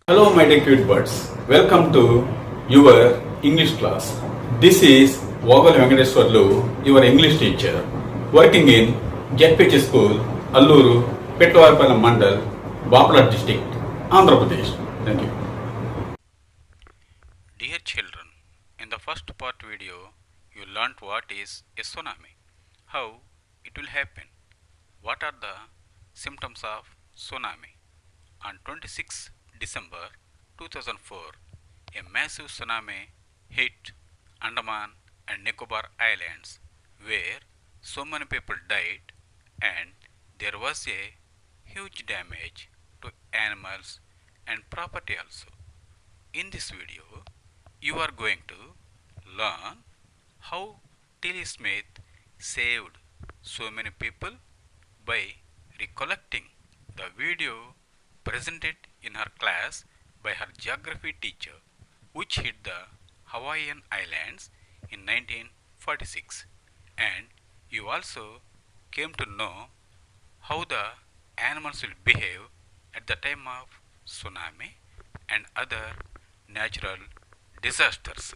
Hello, my dear cute buds. Welcome to your English class. This is Vagal Venkateswarlu, your English teacher, working in JPH School, Alluru, Petlavarpalam Mandal, Bapala District, Andhra Pradesh. Thank you. Dear children, in the first part video, you learnt what is a tsunami, how it will happen, what are the symptoms of tsunami. On 26 December 2004, a massive tsunami hit Andaman and Nicobar Islands, where so many people died and there was a huge damage to animals and property also. In this video, you are going to learn how Tilly Smith saved so many people by recollecting the video presented in her class by her geography teacher, which hit the Hawaiian Islands in 1946. And you also came to know how the animals will behave at the time of tsunami and other natural disasters.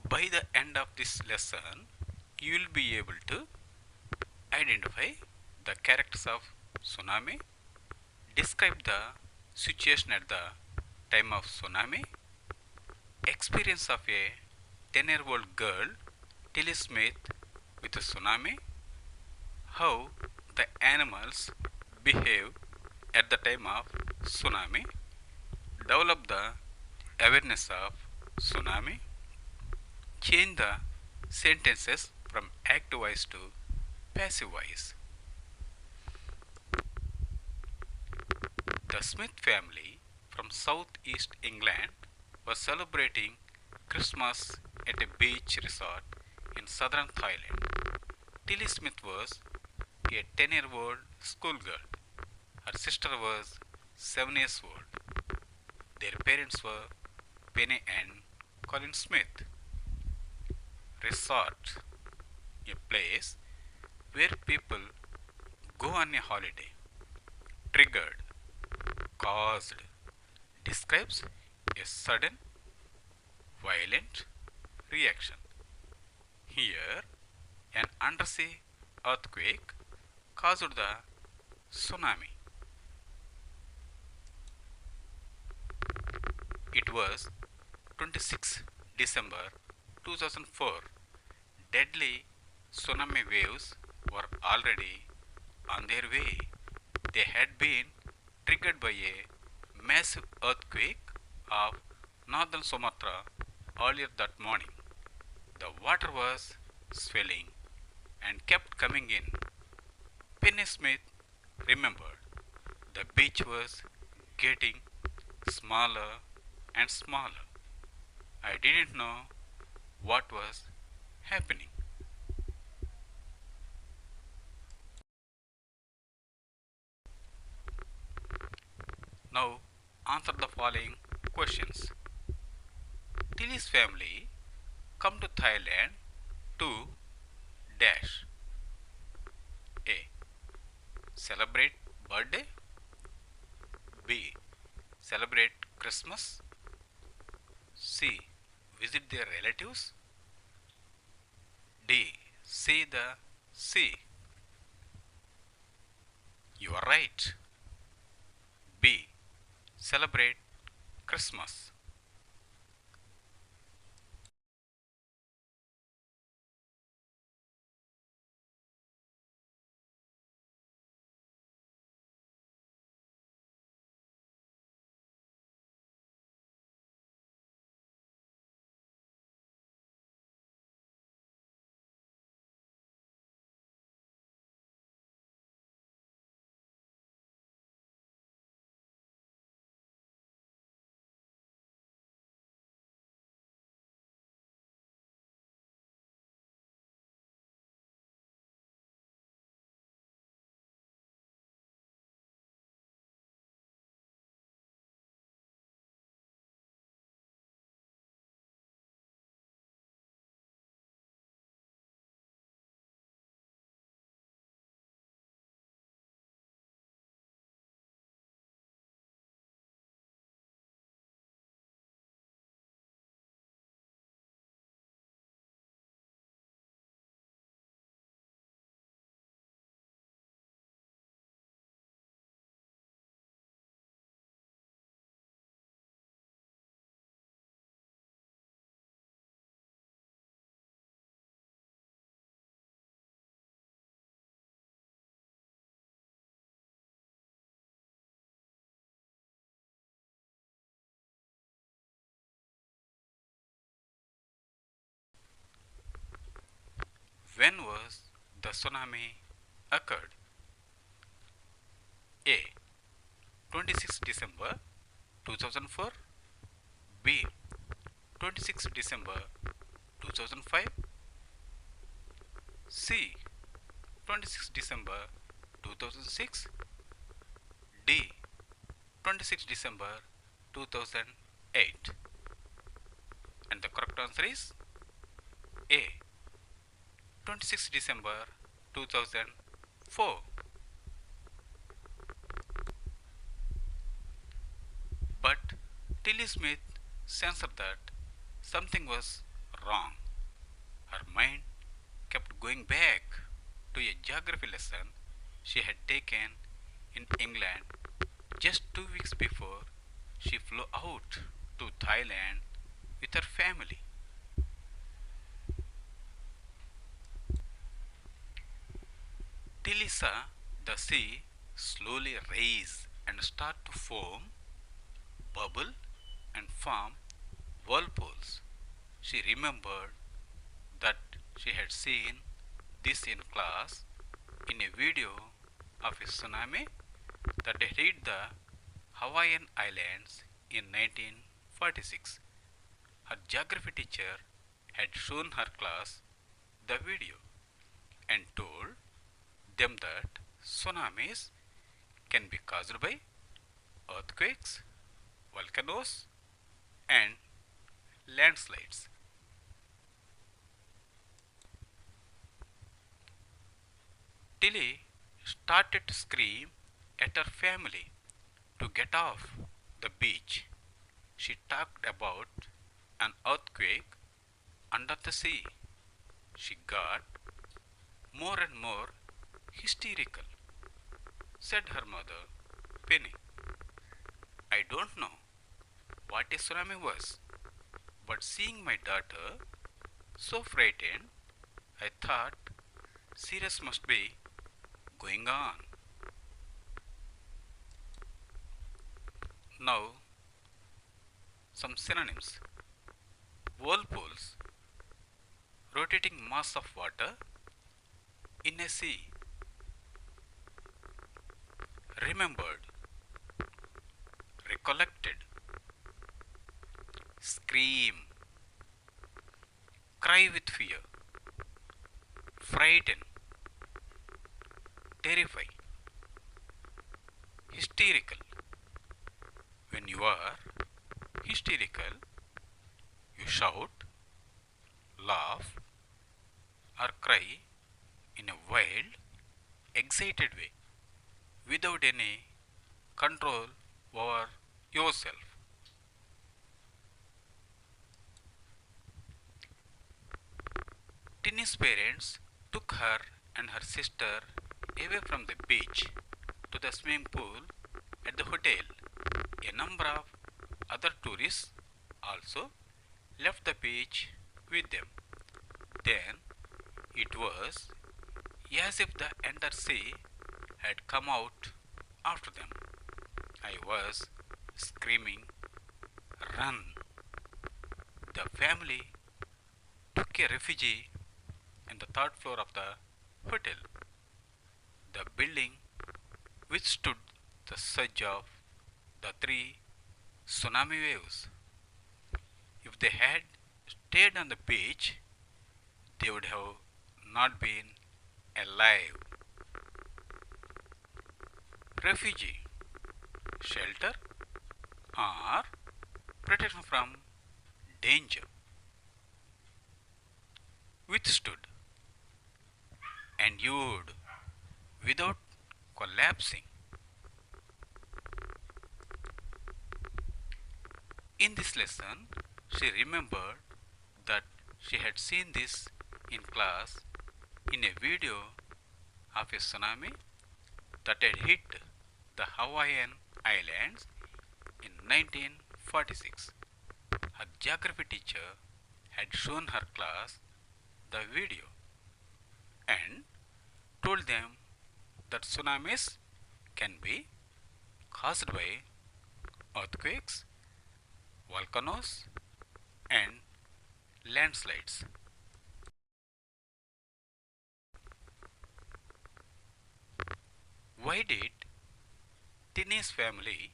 By the end of this lesson, you will be able to identify the characters of tsunami, describe the situation at the time of tsunami, experience of a 10-year-old girl, Tilly Smith, with a tsunami, how the animals behave at the time of tsunami, develop the awareness of tsunami, change the sentences from active voice to passive voice. The Smith family from southeast England was celebrating Christmas at a beach resort in southern Thailand. Tilly Smith was a 10-year-old schoolgirl. Her sister was 7 years old. Their parents were Penny and Colin Smith. Resort, a place where people go on a holiday. Triggered, caused, describes a sudden, violent reaction. Here, an undersea earthquake caused the tsunami. It was 26 December 2004. Deadly tsunami waves were already on their way. They had been triggered by a massive earthquake of northern Sumatra earlier that morning. The water was swelling and kept coming in. Penny Smith remembered the beach was getting smaller and smaller. I didn't know what was happening. Now answer the following questions. Tilly's family come to Thailand to dash. A. Celebrate birthday. B. Celebrate Christmas. C. Visit their relatives. D. See the sea. You are right. B. Celebrate Christmas. was the tsunami occurred? A. 26 December 2004. B. 26 December 2005. C. 26 December 2006. D. 26 December 2008. And the correct answer is A. 26 December 2004. But Tilly Smith sensed that something was wrong. Her mind kept going back to a geography lesson she had taken in England just 2 weeks before she flew out to Thailand with her family. Tilly saw the sea slowly rise and start to foam, bubble, and form whirlpools. She remembered that she had seen this in class in a video of a tsunami that had hit the Hawaiian Islands in 1946. Her geography teacher had shown her class the video and told them that tsunamis can be caused by earthquakes, volcanoes, and landslides. Tilly started to scream at her family to get off the beach. She talked about an earthquake under the sea. She got more and more hysterical, said her mother, Penny. I don't know what a tsunami was, but seeing my daughter so frightened, I thought serious must be going on. Now, some synonyms. Whirlpools, rotating mass of water in a sea. Remembered, recollected. Scream, cry with fear. Frighten, terrify. Hysterical. When you are hysterical, you shout, laugh, or cry in a wild, excited way without any control over yourself. Tinny's parents took her and her sister away from the beach to the swimming pool at the hotel. A number of other tourists also left the beach with them. Then it was as if the entire sea had come out after them. I was screaming, run. The family took a refuge in the third floor of the hotel. The building withstood the surge of the three tsunami waves. If they had stayed on the beach, they would have not been alive. Refugee, shelter, or protection from danger. Withstood, endured without collapsing. In this lesson, she remembered that she had seen this in class in a video of a tsunami that had hit the Hawaiian Islands in 1946. Her geography teacher had shown her class the video and told them that tsunamis can be caused by earthquakes, volcanoes, and landslides. Why did Tini's family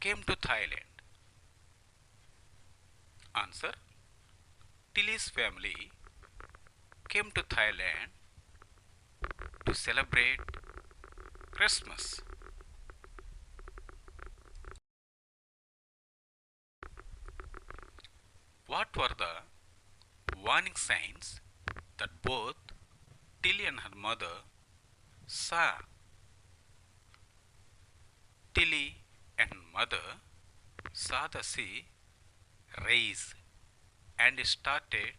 came to Thailand? Answer. Tilly's family came to Thailand to celebrate Christmas. What were the warning signs that both Tilly and her mother saw? Tilly and mother saw the sea rise and started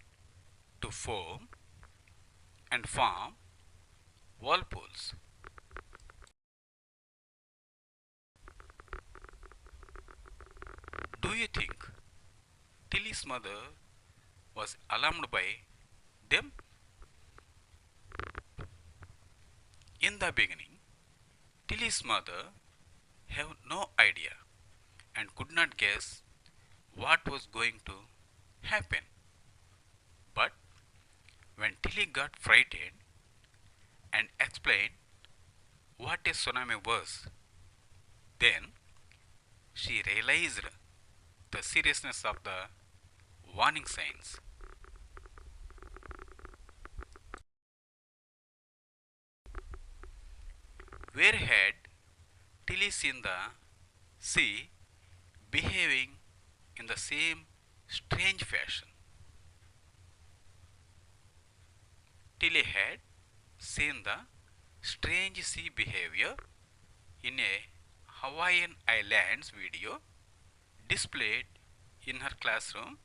to foam and form whirlpools. Do you think Tilly's mother was alarmed by them? In the beginning, Tilly's mother had no idea and could not guess what was going to happen. But when Tilly got frightened and explained what a tsunami was, then she realized the seriousness of the warning signs. Where had Tilly seen the sea behaving in the same strange fashion? Tilly had seen the strange sea behavior in a Hawaiian Islands video displayed in her classroom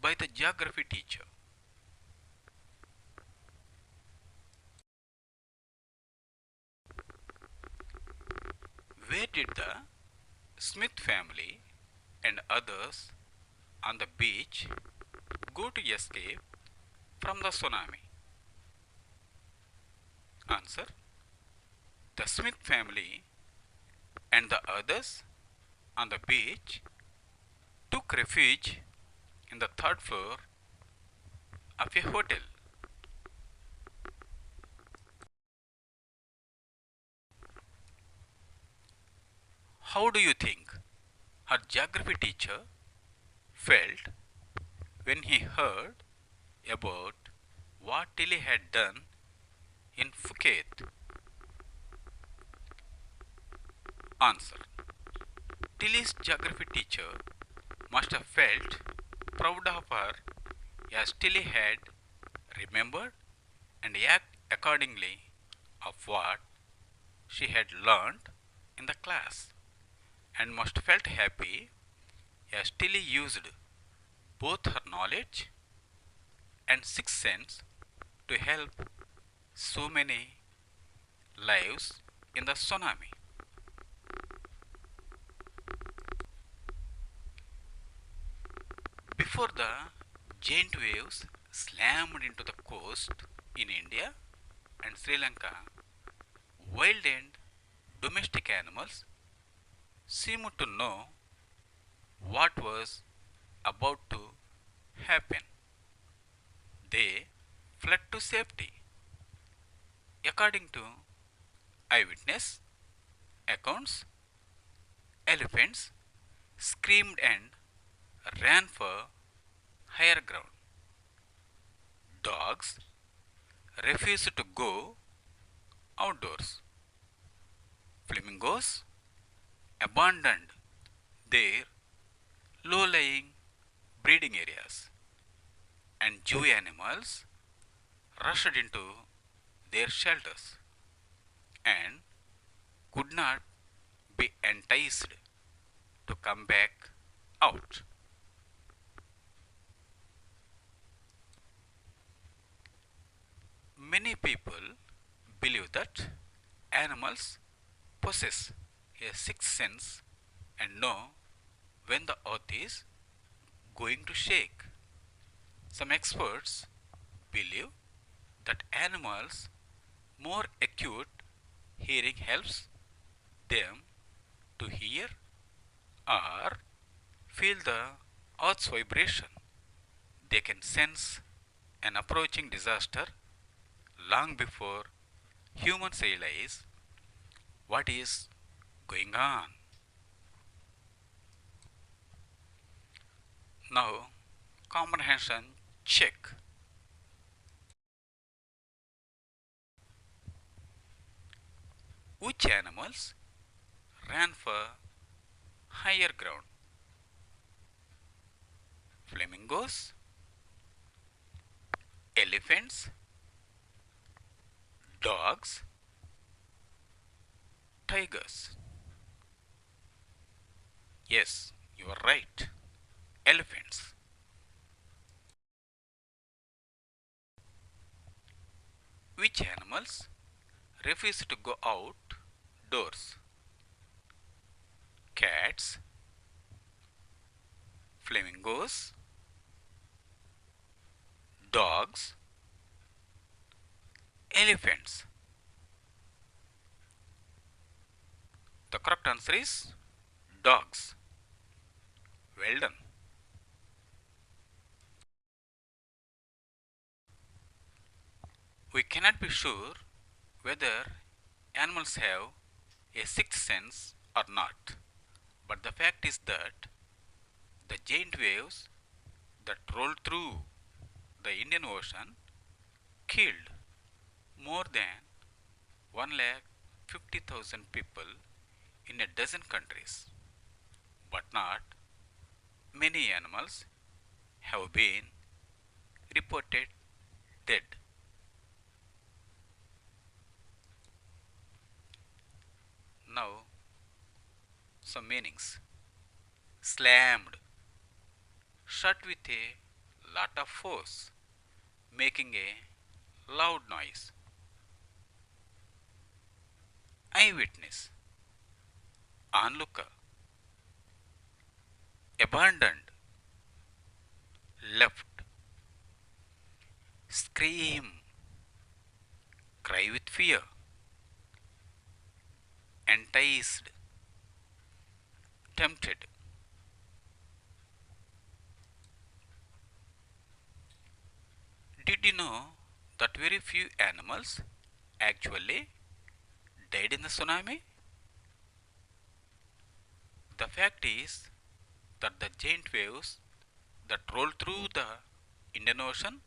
by the geography teacher. Where did the Smith family and others on the beach go to escape from the tsunami? Answer. The Smith family and the others on the beach took refuge in the third floor of a hotel. How do you think her geography teacher felt when he heard about what Tilly had done in Phuket? Answer. Tilly's geography teacher must have felt proud of her as Tilly had remembered and acted accordingly of what she had learned in the class, and must have felt happy as Tilly used both her knowledge and sixth sense to help so many lives in the tsunami. Before the giant waves slammed into the coast in India and Sri Lanka, wild and domestic animals seemed to know what was about to happen. They fled to safety. According to eyewitness accounts, elephants screamed and ran for higher ground. Dogs refused to go outdoors. Flamingos abandoned their low-lying breeding areas, and zoo animals rushed into their shelters and could not be enticed to come back out. Many people believe that animals possess a sixth sense and know when the earth is going to shake. Some experts believe that animals' more acute hearing helps them to hear or feel the earth's vibration. They can sense an approaching disaster long before humans realize what is going on. Now, comprehension check. Which animals ran for higher ground? Flamingos, elephants, dogs, tigers. Yes, you are right. Elephants. Which animals refuse to go outdoors? Cats, flamingos, dogs, elephants. The correct answer is dogs. Well done. We cannot be sure whether animals have a sixth sense or not, but the fact is that the giant waves that rolled through the Indian Ocean killed more than 1,50,000 people in a dozen countries, but not many animals have been reported dead. Now, some meanings. Slammed, shut with a lot of force, making a loud noise. Eyewitness, onlooker, abandoned, left, scream, cry with fear, enticed, tempted. Did you know that very few animals actually died in the tsunami? The fact is that the giant waves that rolled through the Indian Ocean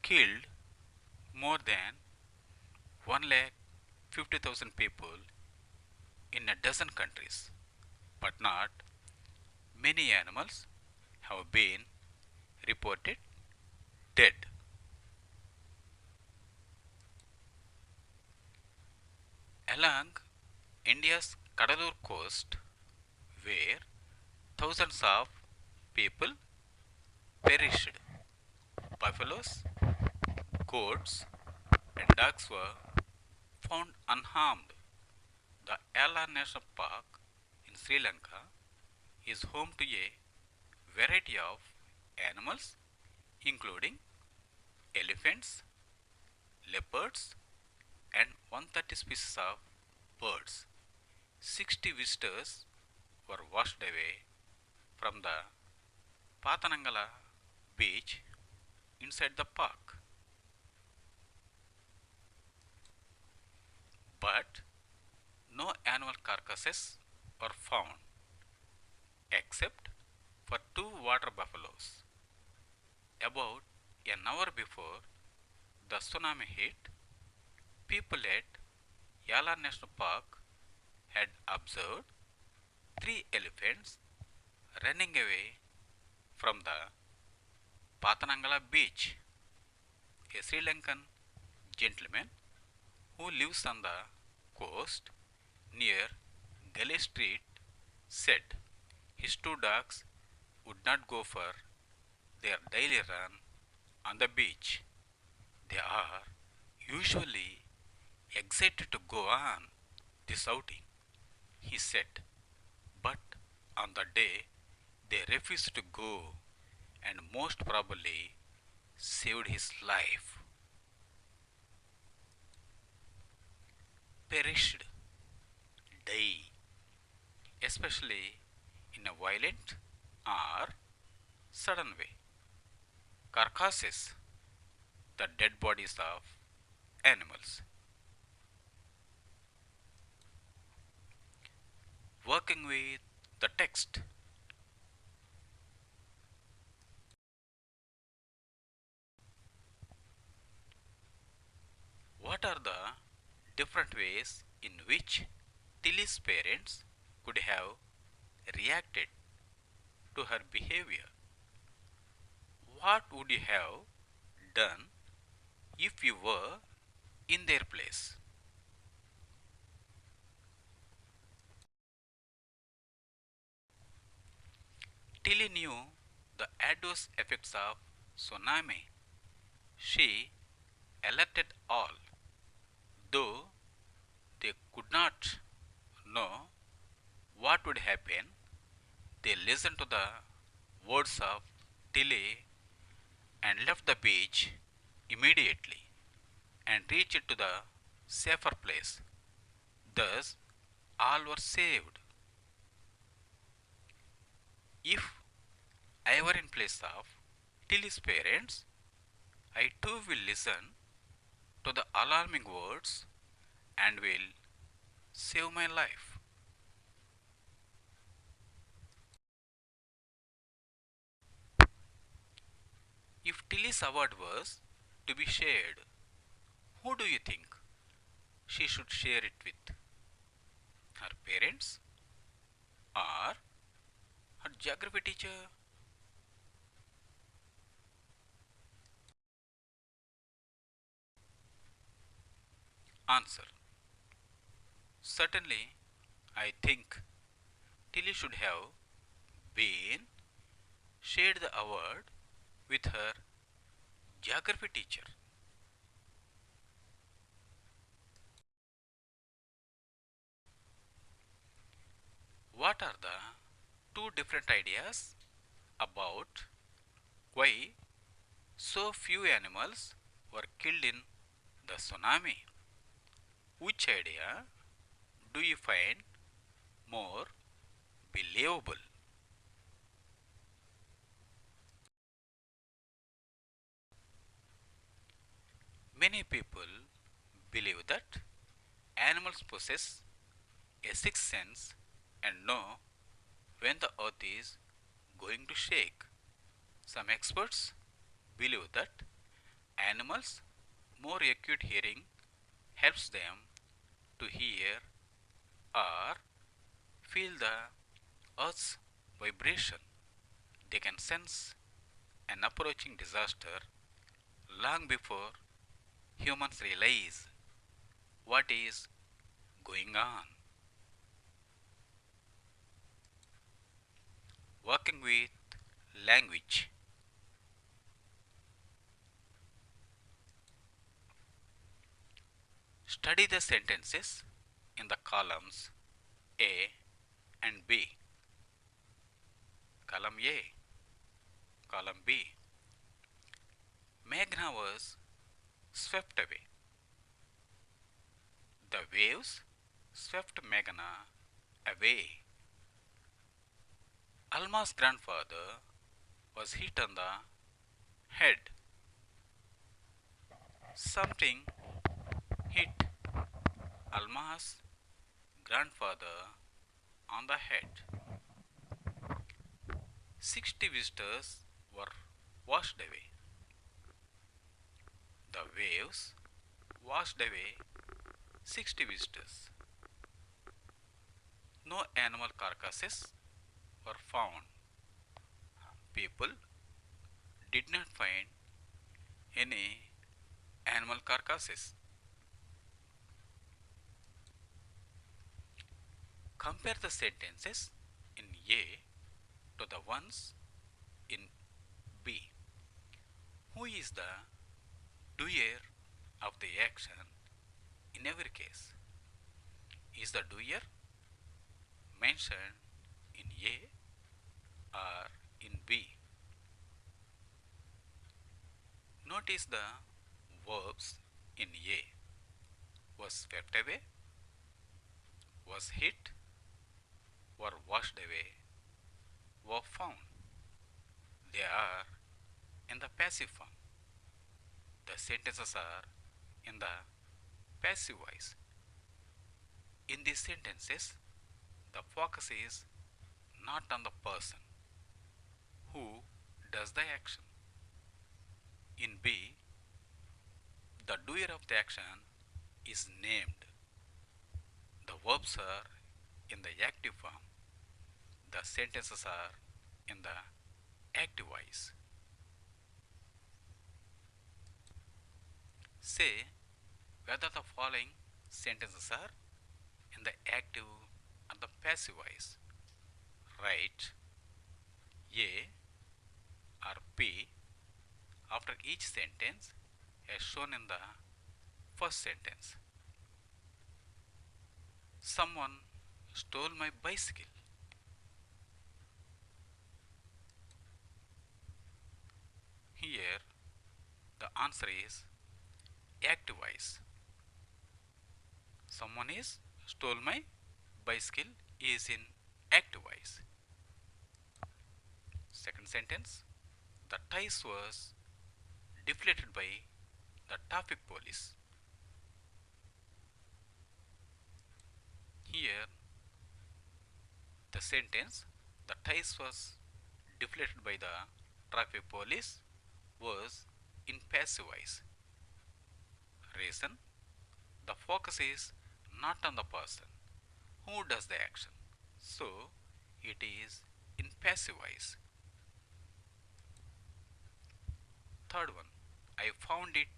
killed more than 1,50,000 people in a dozen countries, but not many animals have been reported dead. Along India's Kadalur coast, where thousands of people perished, buffaloes, goats, and dogs were found unharmed. The Yala National Park in Sri Lanka is home to a variety of animals including elephants, leopards, and 130 species of birds. 60 visitors were washed away from the Patanangala beach inside the park. But no animal carcasses were found except for two water buffaloes. About an hour before the tsunami hit, people at Yala National Park had observed three elephants running away from the Patanangala beach. A Sri Lankan gentleman who lives on the coast near Galley Street said his two dogs would not go for their daily run on the beach. They are usually excited to go on this outing, he said, but on the day they refused to go and most probably saved his life. Perished, die, especially in a violent or sudden way. Carcasses, the dead bodies of animals. Working with the text. What are the different ways in which Tilly's parents could have reacted to her behavior? What would you have done if you were in their place? Tilly knew the adverse effects of tsunami. She alerted all, though they could not know what would happen. They listened to the words of Tilly and left the beach immediately and reached to the safer place. Thus, all were saved. If I were in place of Tilly's parents, I too will listen to the alarming words and will save my life. If Tilly's award was to be shared, who do you think she should share it with? Her parents or her geography teacher? Answer. Certainly, I think Tilly should have been shared the award with her geography teacher. What are the two different ideas about why so few animals were killed in the tsunami? Which idea do you find more believable? Many people believe that animals possess a sixth sense and know when the earth is going to shake. Some experts believe that animals' more acute hearing helps them to hear or feel the earth's vibration. They can sense an approaching disaster long before humans realize what is going on. Working with language. Study the sentences in the columns A and B. Column A, column B. Meghna was swept away. The waves swept Meghna away. Alma's grandfather was hit on the head. Something hit Alma's grandfather on the head. 60 visitors were washed away. The waves washed away 60 visitors. No animal carcasses were found. People did not find any animal carcasses. Compare the sentences in A to the ones in B. Who is the doer of the action in every case? Is the doer mentioned in A or in B? Notice the verbs in A. Was swept away, was hit, were washed away, were found. They are in the passive form. The sentences are in the passive voice. In these sentences, The focus is not on the person who does the action. In B, the doer of the action is named. The verbs are in the active form. The sentences are in the active voice. Say whether the following sentences are in the active or the passive voice. Write A or P after each sentence as shown in the first sentence. Someone stole my bicycle. Here the answer is active voice. Someone is stole my bicycle is in active voice. Second sentence, the tires was deflated by the traffic police. Here the sentence, the tires was deflated by the traffic police was in passive voice. Reason, the focus is not on the person who does the action, so it is in passive voice. Third one, I found it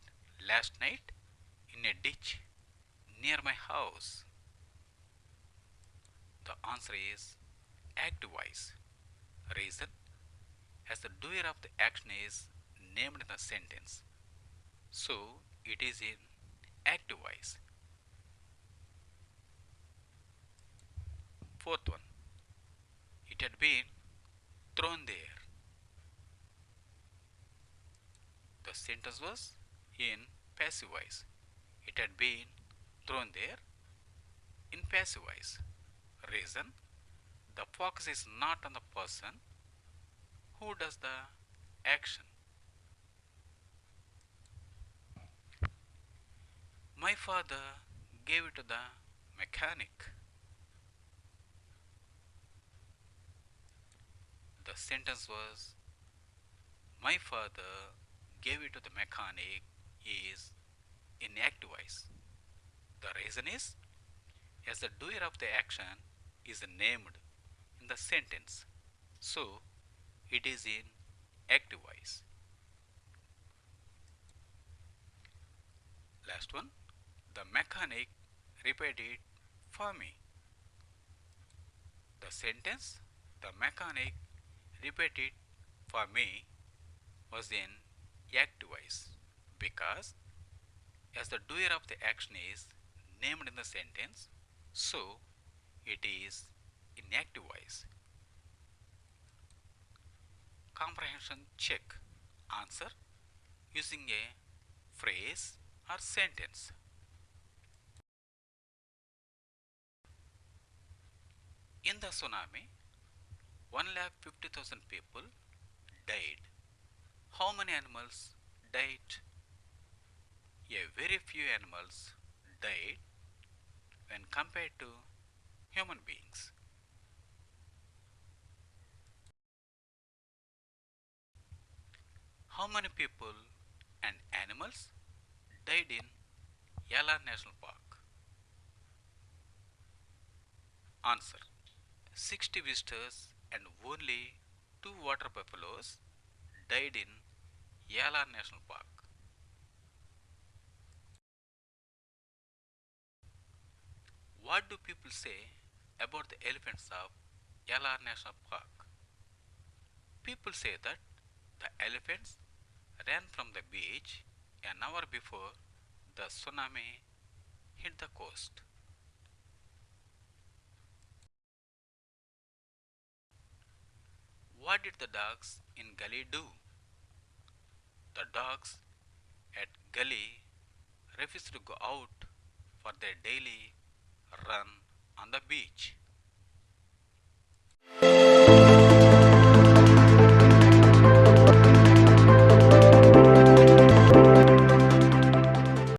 last night in a ditch near my house. The answer is active voice. Reason, as the doer of the action is named in the sentence, so it is in active voice. Fourth one, it had been thrown there. The sentence was in passive voice. It had been thrown there in passive voice. Reason, the focus is not on the person who does the action. My father gave it to the mechanic. The sentence was, my father gave it to the mechanic is in active voice. The reason is, as the doer of the action is named in the sentence, so it is in active voice. Last one, the mechanic repaired it for me. The sentence, the mechanic repaired it for me was in active voice because as the doer of the action is named in the sentence, so it is in active voice. Comprehension check. Answer using a phrase or sentence. In the tsunami, 1,50,000 people died. How many animals died? A very few animals died when compared to human beings. How many people and animals died in Yala National Park? Answer, 60 visitors and only 2 water buffaloes died in Yala National Park. What do people say about the elephants of Yala National Park? People say that the elephants ran from the beach an hour before the tsunami hit the coast. What did the dogs in Gully do? The dogs at Gully refused to go out for their daily run on the beach.